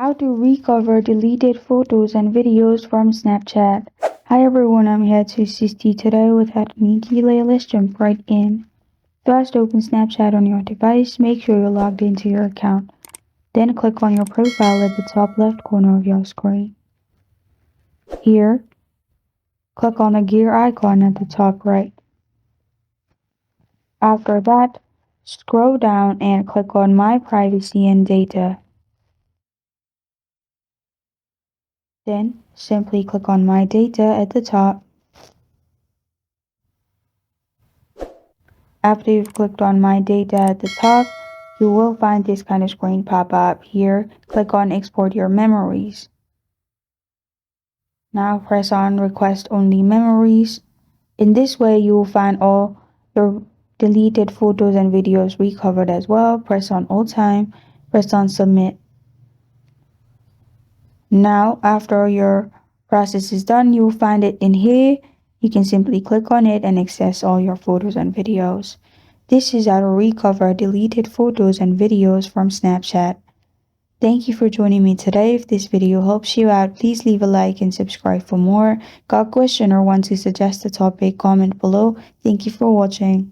How to recover deleted photos and videos from Snapchat. Hi everyone, I'm here to assist you today without any delay. Let's jump right in. First, open Snapchat on your device. Make sure you're logged into your account. Then click on your profile at the top left corner of your screen. Here, click on the gear icon at the top right. After that, scroll down and click on My Privacy and Data. Then, simply click on My Data at the top. After you've clicked on My Data at the top, you will find this kind of screen pop up. Here, click on Export Your Memories. Now press on Request Only Memories. In this way, you will find all your deleted photos and videos recovered as well. Press on All Time, press on Submit. Now, after your process is done, you will find it in here. You can simply click on it and access all your photos and videos. This is how to recover deleted photos and videos from Snapchat. Thank you for joining me today. If this video helps you out, please leave a like and subscribe for more. Got a question or want to suggest a topic, comment below. Thank you for watching.